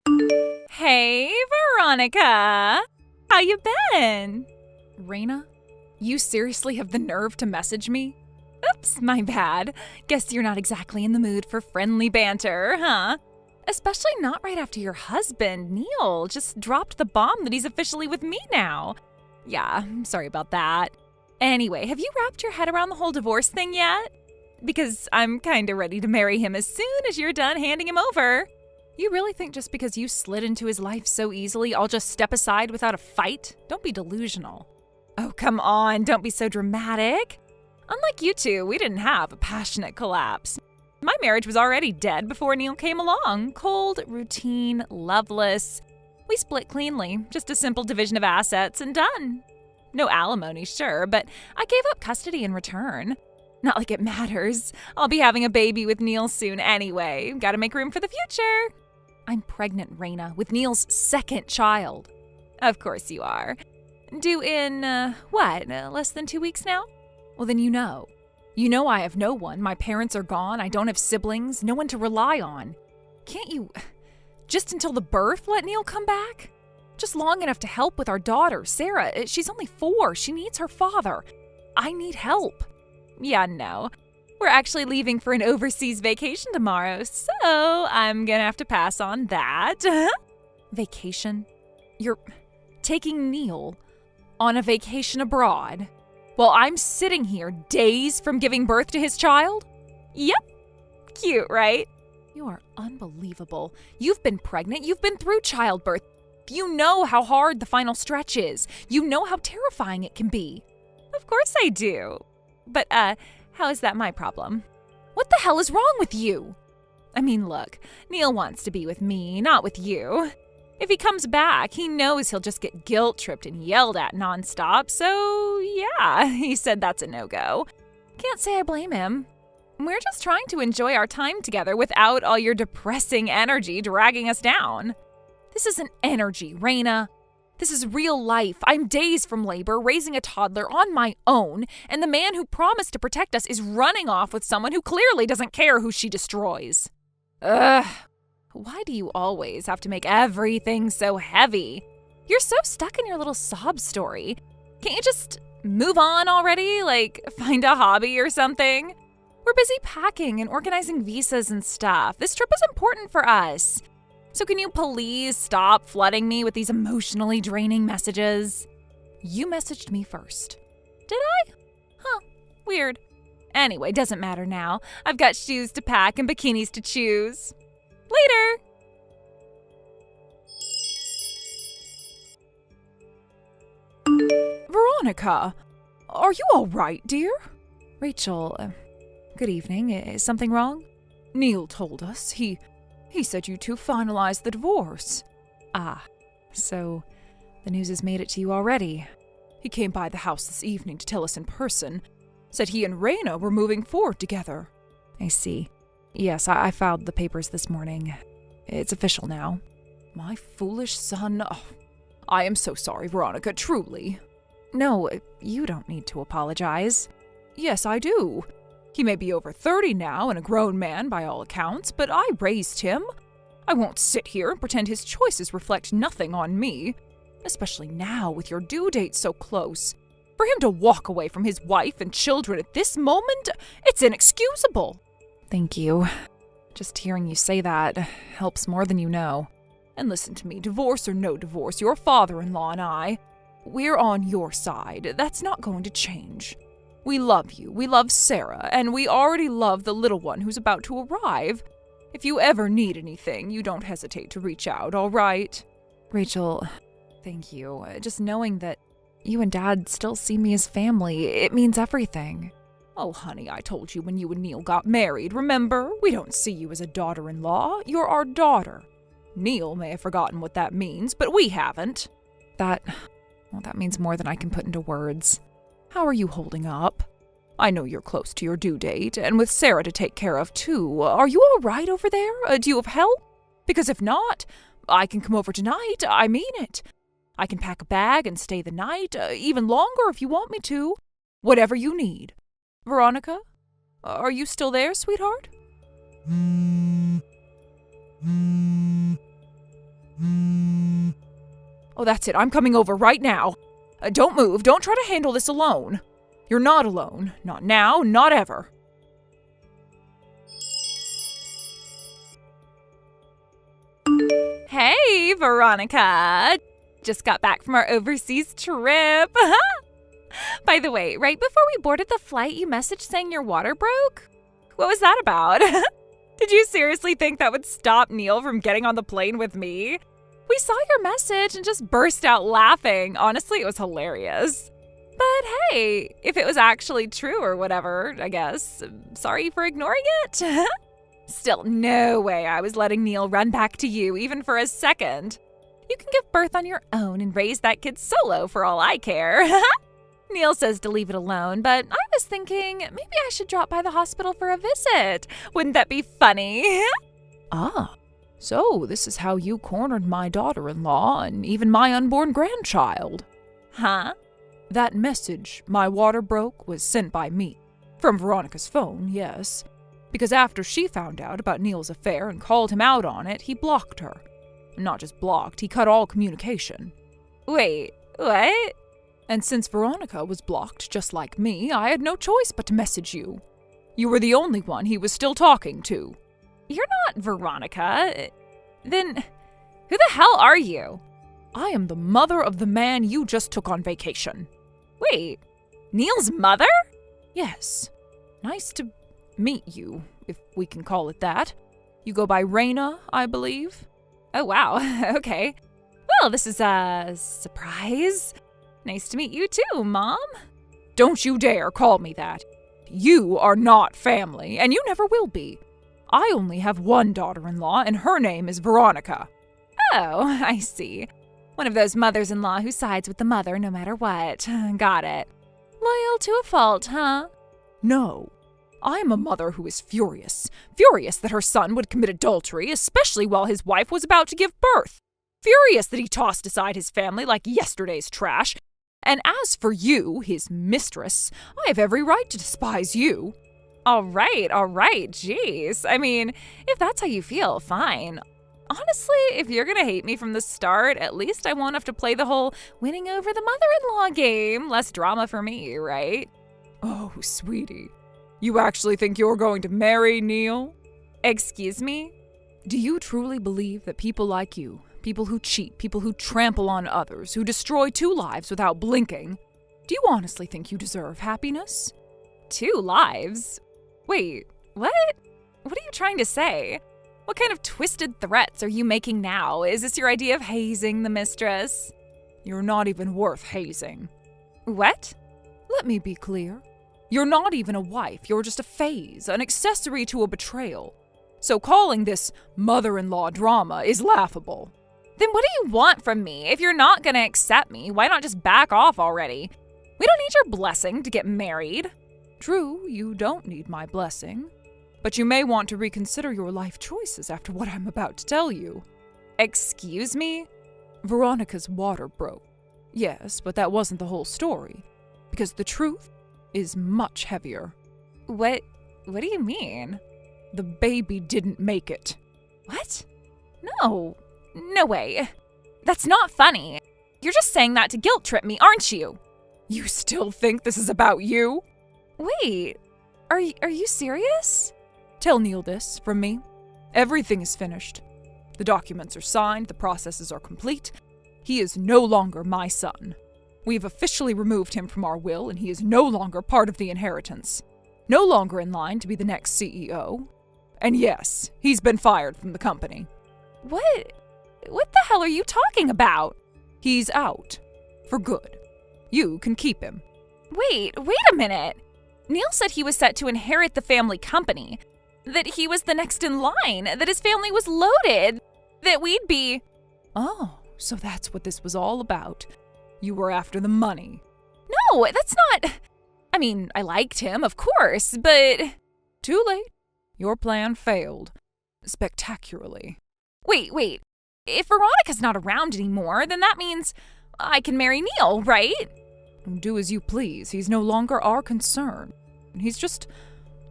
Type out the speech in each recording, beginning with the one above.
Hey, Veronica! How you been? Raina, you seriously have the nerve to message me? Oops, my bad. Guess you're not exactly in the mood for friendly banter, huh? Especially not right after your husband, Neil, just dropped the bomb that he's officially with me now. Yeah, I'm sorry about that. Anyway, have you wrapped your head around the whole divorce thing yet? Because I'm kinda ready to marry him as soon as you're done handing him over. You really think just because you slid into his life so easily, I'll just step aside without a fight? Don't be delusional. Oh, come on, don't be so dramatic. Unlike you two, we didn't have a passionate collapse. My marriage was already dead before Neil came along. Cold, routine, loveless. We split cleanly, just a simple division of assets and done. No alimony, sure, but I gave up custody in return. Not like it matters. I'll be having a baby with Neil soon anyway. Gotta make room for the future. I'm pregnant, Raina, with Neil's second child. Of course you are. Due in, less than 2 weeks now? Well, then you know. You know I have no one. My parents are gone. I don't have siblings. No one to rely on. Can't you, just until the birth, let Neil come back? Just long enough to help with our daughter, Sarah. She's only 4. She needs her father. I need help. Yeah, no. We're actually leaving for an overseas vacation tomorrow, so I'm gonna have to pass on that. Vacation? You're taking Neil on a vacation abroad while I'm sitting here days from giving birth to his child? Yep. Cute, right? You are unbelievable. You've been pregnant. You've been through childbirth. You know how hard the final stretch is. You know how terrifying it can be. Of course I do. But, how is that my problem? What the hell is wrong with you? I mean, look, Neil wants to be with me, not with you. If he comes back, he knows he'll just get guilt-tripped and yelled at nonstop, so yeah, he said that's a no-go. Can't say I blame him. We're just trying to enjoy our time together without all your depressing energy dragging us down. This isn't energy, Raina. This is real life. I'm days from labor, raising a toddler on my own, and the man who promised to protect us is running off with someone who clearly doesn't care who she destroys. Ugh. Why do you always have to make everything so heavy? You're so stuck in your little sob story. Can't you just move on already? Like, find a hobby or something? We're busy packing and organizing visas and stuff. This trip is important for us. So can you please stop flooding me with these emotionally draining messages? You messaged me first. Did I? Huh, weird. Anyway, doesn't matter now. I've got shoes to pack and bikinis to choose. Later! Veronica, are you all right, dear? Rachel, good evening. Is something wrong? Neil told us. He said you two finalized the divorce. Ah, so the news has made it to you already. He came by the house this evening to tell us in person. Said he and Raina were moving forward together. I see. Yes, I filed the papers this morning. It's official now. My foolish son. Oh, I am so sorry, Veronica, truly. No, you don't need to apologize. Yes, I do. He may be over 30 now and a grown man by all accounts, but I raised him. I won't sit here and pretend his choices reflect nothing on me, especially now with your due date so close. For him to walk away from his wife and children at this moment, it's inexcusable. Thank you. Just hearing you say that helps more than you know. And listen to me, divorce or no divorce, your father-in-law and I, we're on your side. That's not going to change. We love you, we love Sarah, and we already love the little one who's about to arrive. If you ever need anything, you don't hesitate to reach out, all right? Rachel, thank you. Just knowing that you and Dad still see me as family, it means everything. Oh, honey, I told you when you and Neil got married, remember? We don't see you as a daughter-in-law. You're our daughter. Neil may have forgotten what that means, but we haven't. That means more than I can put into words. How are you holding up? I know you're close to your due date, and with Sarah to take care of, too. Are you all right over there? Do you have help? Because if not, I can come over tonight. I mean it. I can pack a bag and stay the night, even longer if you want me to. Whatever you need. Veronica, are you still there, sweetheart? Oh, that's it. I'm coming over right now. Don't move. Don't try to handle this alone. You're not alone. Not now, not ever. Hey, Veronica. Just got back from our overseas trip. By the way, right before we boarded the flight, you messaged saying your water broke? What was that about? Did you seriously think that would stop Neil from getting on the plane with me? We saw your message and just burst out laughing. Honestly, it was hilarious. But hey, if it was actually true or whatever, I guess, sorry for ignoring it. Still, no way I was letting Neil run back to you even for a second. You can give birth on your own and raise that kid solo for all I care. Neil says to leave it alone, but I was thinking maybe I should drop by the hospital for a visit. Wouldn't that be funny? Ah, so this is how you cornered my daughter-in-law and even my unborn grandchild. Huh? That message, my water broke, was sent by me. From Veronica's phone, yes. Because after she found out about Neil's affair and called him out on it, he blocked her. Not just blocked, he cut all communication. Wait, what? And since Veronica was blocked just like me, I had no choice but to message you. You were the only one he was still talking to. You're not Veronica. Then, who the hell are you? I am the mother of the man you just took on vacation. Wait, Neil's mother? Yes. Nice to meet you, if we can call it that. You go by Raina, I believe. Oh, wow. Okay. Well, this is a surprise. Nice to meet you too, Mom. Don't you dare call me that. You are not family, and you never will be. I only have one daughter-in-law, and her name is Veronica. Oh, I see. One of those mothers-in-law who sides with the mother no matter what. Got it. Loyal to a fault, huh? No. I'm a mother who is furious. Furious that her son would commit adultery, especially while his wife was about to give birth. Furious that he tossed aside his family like yesterday's trash. And as for you, his mistress, I have every right to despise you. All right, jeez. I mean, if that's how you feel, fine. Honestly, if you're gonna hate me from the start, at least I won't have to play the whole winning over the mother-in-law game. Less drama for me, right? Oh, sweetie. You actually think you're going to marry Neil? Excuse me? Do you truly believe that people like you, people who cheat, people who trample on others, who destroy 2 lives without blinking, do you honestly think you deserve happiness? 2 lives? Wait, what? What are you trying to say? What kind of twisted threats are you making now? Is this your idea of hazing the mistress? You're not even worth hazing. What? Let me be clear. You're not even a wife, you're just a phase, an accessory to a betrayal. So calling this mother-in-law drama is laughable. Then what do you want from me? If you're not gonna accept me, why not just back off already? We don't need your blessing to get married. True, you don't need my blessing. But you may want to reconsider your life choices after what I'm about to tell you. Excuse me? Veronica's water broke. Yes, but that wasn't the whole story. Because the truth is much heavier. What do you mean? The baby didn't make it. What? No way. That's not funny. You're just saying that to guilt trip me, aren't you? You still think this is about you? Wait, are you serious? Tell Neil this from me. Everything is finished. The documents are signed, the processes are complete. He is no longer my son. We've officially removed him from our will, and he is no longer part of the inheritance. No longer in line to be the next CEO. And yes, he's been fired from the company. What the hell are you talking about? He's out. For good. You can keep him. Wait a minute. Neil said he was set to inherit the family company. That he was the next in line. That his family was loaded. That we'd be... Oh, so that's what this was all about. You were after the money. No, that's not... I mean, I liked him, of course, but... Too late. Your plan failed. Spectacularly. Wait. If Veronica's not around anymore, then that means I can marry Neil, right? Do as you please. He's no longer our concern. He's just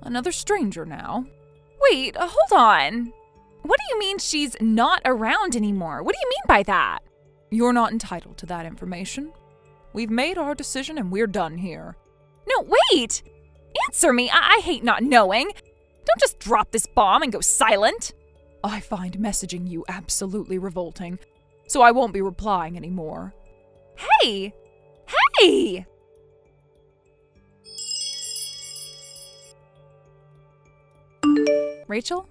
another stranger now. Wait, hold on. What do you mean she's not around anymore? What do you mean by that? You're not entitled to that information. We've made our decision and we're done here. No, wait! Answer me! I hate not knowing! Don't just drop this bomb and go silent! I find messaging you absolutely revolting, so I won't be replying anymore. Hey! Hey! Rachel,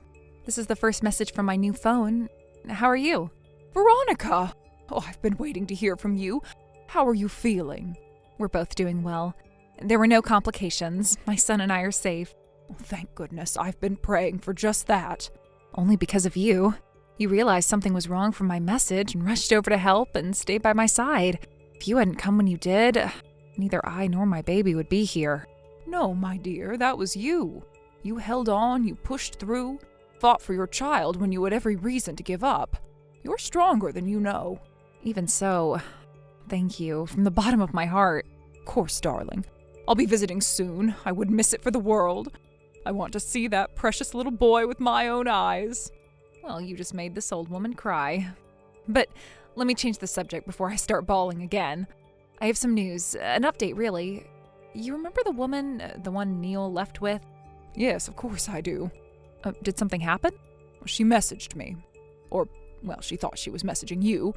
this is the first message from my new phone. How are you? Veronica! Oh, I've been waiting to hear from you. How are you feeling? We're both doing well. There were no complications. My son and I are safe. Oh, thank goodness. I've been praying for just that. Only because of you. You realized something was wrong from my message and rushed over to help and stayed by my side. If you hadn't come when you did, neither I nor my baby would be here. No, my dear, that was you. You held on, you pushed through, fought for your child when you had every reason to give up. You're stronger than you know. Even so, thank you from the bottom of my heart. Of course, darling. I'll be visiting soon. I wouldn't miss it for the world. I want to see that precious little boy with my own eyes. Well, you just made this old woman cry. But let me change the subject before I start bawling again. I have some news, an update really. You remember the woman, the one Neil left with? Yes, of course I do. Did something happen? She messaged me. Or, well, she thought she was messaging you.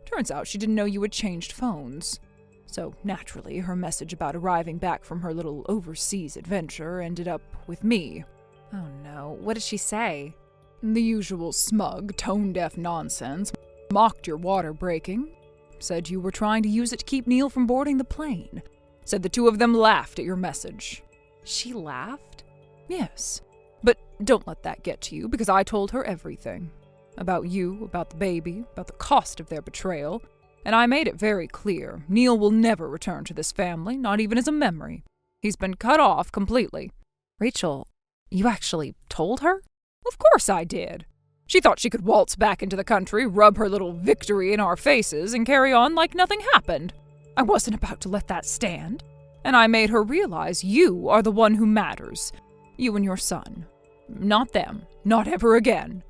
Turns out she didn't know you had changed phones. So, naturally, her message about arriving back from her little overseas adventure ended up with me. Oh no, what did she say? The usual smug, tone-deaf nonsense. Mocked your water breaking. Said you were trying to use it to keep Neil from boarding the plane. Said the two of them laughed at your message. She laughed? Yes. But don't let that get to you, because I told her everything. About you, about the baby, about the cost of their betrayal. And I made it very clear, Neil will never return to this family, not even as a memory. He's been cut off completely. Rachel, you actually told her? Of course I did. She thought she could waltz back into the country, rub her little victory in our faces, and carry on like nothing happened. I wasn't about to let that stand. And I made her realize you are the one who matters. You and your son. Not them. Not ever again.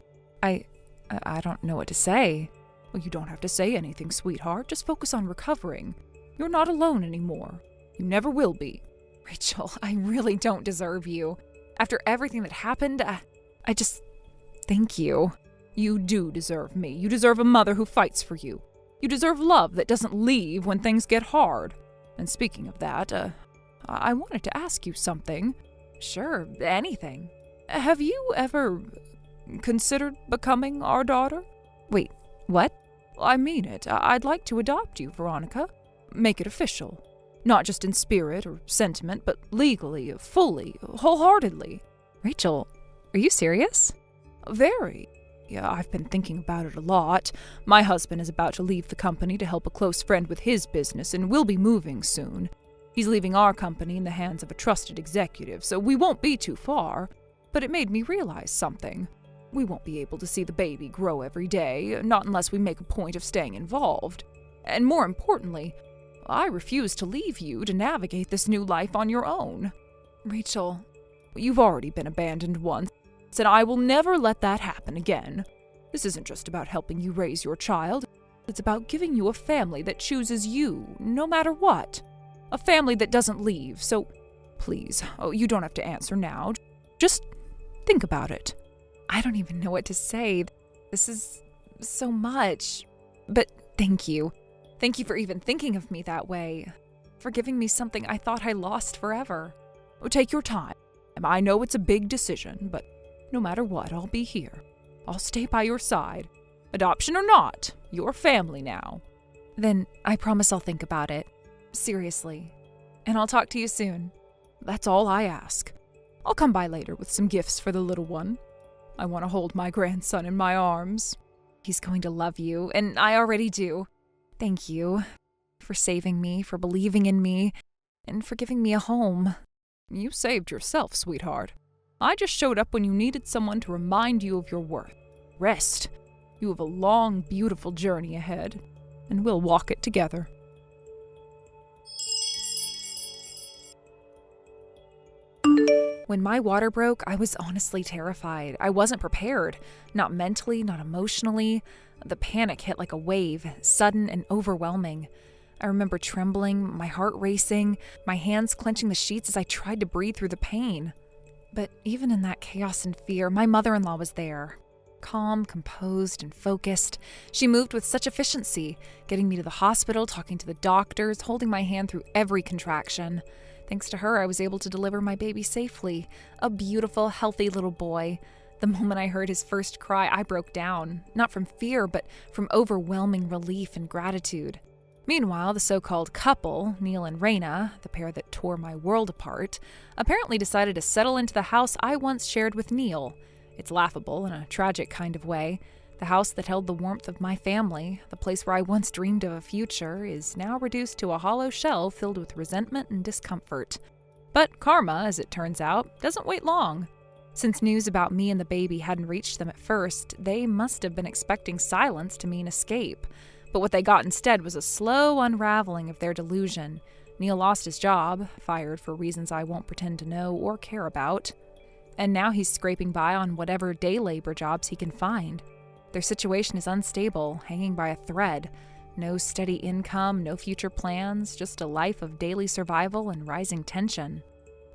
I don't know what to say. Well, you don't have to say anything, sweetheart. Just focus on recovering. You're not alone anymore. You never will be. Rachel, I really don't deserve you. After everything that happened, I just... Thank you. You do deserve me. You deserve a mother who fights for you. You deserve love that doesn't leave when things get hard. And speaking of that, I wanted to ask you something. Sure, anything. Have you ever considered becoming our daughter? Wait, what? I mean it. I'd like to adopt you, Veronica. Make it official. Not just in spirit or sentiment, but legally, fully, wholeheartedly. Rachel, are you serious? Very. Yeah, I've been thinking about it a lot. My husband is about to leave the company to help a close friend with his business, and we'll be moving soon. He's leaving our company in the hands of a trusted executive, so we won't be too far. But it made me realize something. We won't be able to see the baby grow every day, not unless we make a point of staying involved. And more importantly, I refuse to leave you to navigate this new life on your own. Rachel, you've already been abandoned once, and I will never let that happen again. This isn't just about helping you raise your child. It's about giving you a family that chooses you, no matter what. A family that doesn't leave, so please, you don't have to answer now. Just think about it. I don't even know what to say. This is so much. But thank you. Thank you for even thinking of me that way. For giving me something I thought I lost forever. Take your time. I know it's a big decision, but no matter what, I'll be here. I'll stay by your side. Adoption or not, you're family now. Then I promise I'll think about it. Seriously. And I'll talk to you soon. That's all I ask. I'll come by later with some gifts for the little one. I want to hold my grandson in my arms. He's going to love you, and I already do. Thank you for saving me, for believing in me, and for giving me a home. You saved yourself, sweetheart. I just showed up when you needed someone to remind you of your worth. Rest. You have a long, beautiful journey ahead, and we'll walk it together. When my water broke, I was honestly terrified. I wasn't prepared. Not mentally, not emotionally. The panic hit like a wave, sudden and overwhelming. I remember trembling, my heart racing, my hands clenching the sheets as I tried to breathe through the pain. But even in that chaos and fear, my mother-in-law was there. Calm, composed, and focused. She moved with such efficiency, getting me to the hospital, talking to the doctors, holding my hand through every contraction. Thanks to her, I was able to deliver my baby safely. A beautiful, healthy little boy. The moment I heard his first cry, I broke down. Not from fear, but from overwhelming relief and gratitude. Meanwhile, the so-called couple, Neil and Raina, the pair that tore my world apart, apparently decided to settle into the house I once shared with Neil. It's laughable in a tragic kind of way. The house that held the warmth of my family, the place where I once dreamed of a future, is now reduced to a hollow shell filled with resentment and discomfort. But karma, as it turns out, doesn't wait long. Since news about me and the baby hadn't reached them at first, they must have been expecting silence to mean escape. But what they got instead was a slow unraveling of their delusion. Neil lost his job, fired for reasons I won't pretend to know or care about. And now he's scraping by on whatever day labor jobs he can find. Their situation is unstable, hanging by a thread. No steady income, no future plans, just a life of daily survival and rising tension.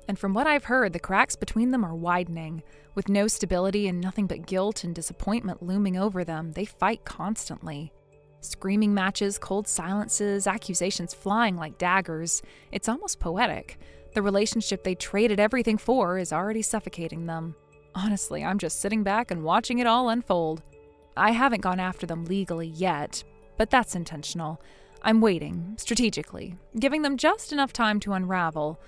And from what I've heard, the cracks between them are widening. With no stability and nothing but guilt and disappointment looming over them, they fight constantly. Screaming matches, cold silences, accusations flying like daggers. It's almost poetic. The relationship they traded everything for is already suffocating them. Honestly, I'm just sitting back and watching it all unfold. I haven't gone after them legally yet, but that's intentional. I'm waiting, strategically, giving them just enough time to unravel.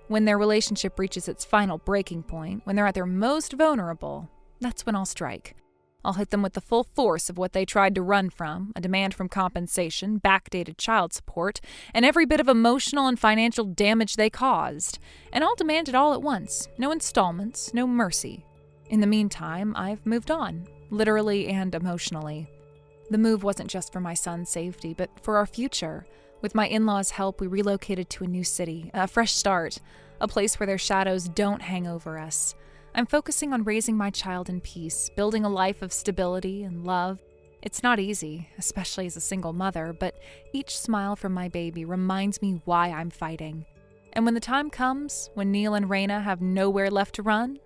When their relationship reaches its final breaking point, when they're at their most vulnerable, that's when I'll strike. I'll hit them with the full force of what they tried to run from, a demand for compensation, backdated child support, and every bit of emotional and financial damage they caused. And I'll demand it all at once. No installments, no mercy. In the meantime, I've moved on, literally and emotionally. The move wasn't just for my son's safety, but for our future. With my in-laws' help, we relocated to a new city, a fresh start, a place where their shadows don't hang over us. I'm focusing on raising my child in peace, building a life of stability and love. It's not easy, especially as a single mother, but each smile from my baby reminds me why I'm fighting. And when the time comes, when Neil and Raina have nowhere left to run,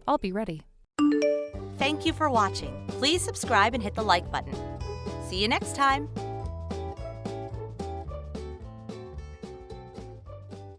I'll be ready. Thank you for watching. Please subscribe and hit the like button. See you next time.